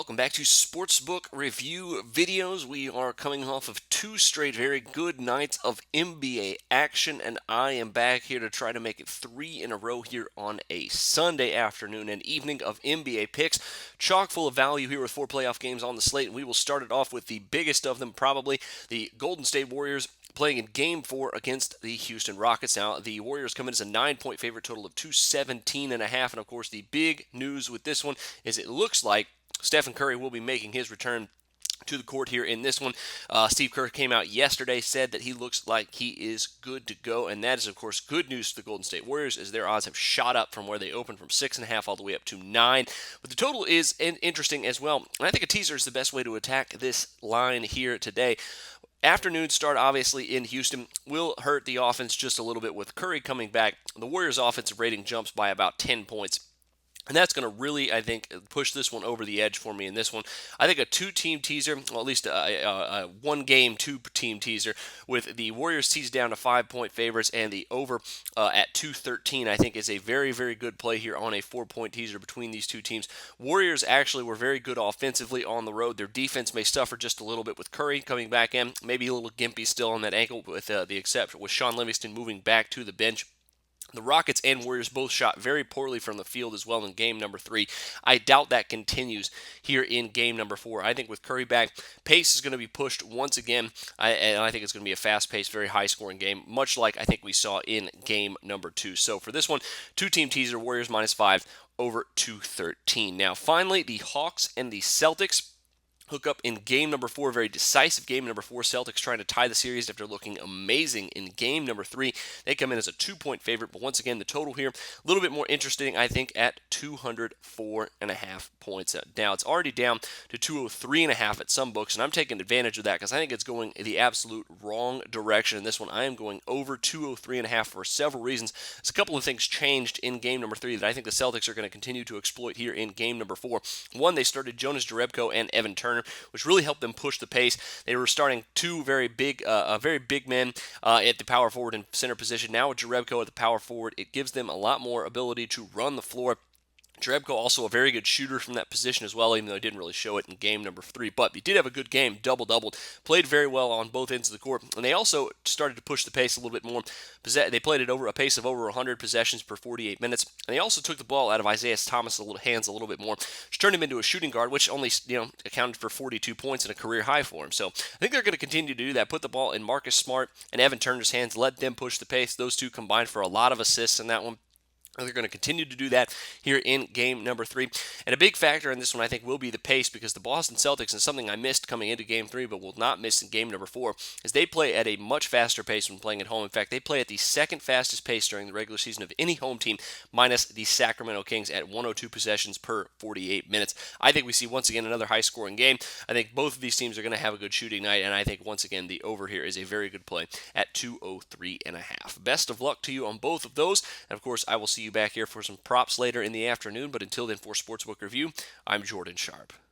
welcome back to Sportsbook Review Videos. We are coming off of two straight very good nights of NBA action, and I am back here to try to make it three in a row here on a Sunday afternoon and evening of NBA picks. Chock full of value here with four playoff games on the slate, and we will start it off with the biggest of them, probably the Golden State Warriors playing in Game 4 against the Houston Rockets. Now, the Warriors come in as a 9-point favorite, total of 217.5, and of course, the big news with this one is it looks like Stephen Curry will be making his return to the court here in this one. Steve Kerr came out yesterday, said that he looks like he is good to go, and that is, of course, good news to the Golden State Warriors, as their odds have shot up from where they opened from 6.5 all the way up to 9. But the total is interesting as well, and I think a teaser is the best way to attack this line here today. Afternoon start, obviously, in Houston will hurt the offense just a little bit with Curry coming back. The Warriors' offensive rating jumps by about 10 points. And that's going to really, I think, push this one over the edge for me in this one. I think a two-team teaser, well, at least a one-game, two-team teaser, with the Warriors teased down to 5-point favorites and the over at 213, I think is a very, very good play here on a 4-point teaser between these two teams. Warriors actually were very good offensively on the road. Their defense may suffer just a little bit with Curry coming back in, maybe a little gimpy still on that ankle with the exception with Sean Livingston moving back to the bench. The Rockets and Warriors both shot very poorly from the field as well in game number 3. I doubt that continues here in game number 4. I think with Curry back, pace is going to be pushed once again, and I think it's going to be a fast-paced, very high-scoring game, much like I think we saw in game number 2. So for this one, two-team teaser, Warriors -5 over 213. Now, finally, the Hawks and the Celtics hook up in game number 4, very decisive game number 4. Celtics trying to tie the series after looking amazing in game number 3. They come in as a 2-point favorite, but once again, the total here, a little bit more interesting, I think, at 204.5 points. Now, it's already down to 203.5 at some books, and I'm taking advantage of that because I think it's going the absolute wrong direction in this one. I am going over 203.5 for several reasons. There's a couple of things changed in game number 3 that I think the Celtics are going to continue to exploit here in game number 4. One, they started Jonas Jerebko and Evan Turner, which really helped them push the pace. They were starting two very big men at the power forward and center position. Now with Jerebko at the power forward, it gives them a lot more ability to run the floor. Jerebko also a very good shooter from that position as well, even though he didn't really show it in game number 3. But he did have a good game, double-doubled, played very well on both ends of the court, and they also started to push the pace a little bit more. They played it over a pace of over 100 possessions per 48 minutes, and they also took the ball out of Isaiah Thomas' hands a little bit more, which turned him into a shooting guard, which only accounted for 42 points and a career high for him. So I think they're going to continue to do that, put the ball in Marcus Smart and Evan Turner's hands, let them push the pace. Those two combined for a lot of assists in that one. They're going to continue to do that here in game number 3. And a big factor in this one, I think, will be the pace, because the Boston Celtics, and something I missed coming into game 3 but will not miss in game number 4, is they play at a much faster pace when playing at home. In fact, they play at the second fastest pace during the regular season of any home team, minus the Sacramento Kings at 102 possessions per 48 minutes. I think we see, once again, another high-scoring game. I think both of these teams are going to have a good shooting night, and I think, once again, the over here is a very good play at 203.5. Best of luck to you on both of those, and, of course, I will see you back here for some props later in the afternoon. But until then, for Sportsbook Review, I'm Jordan Sharp.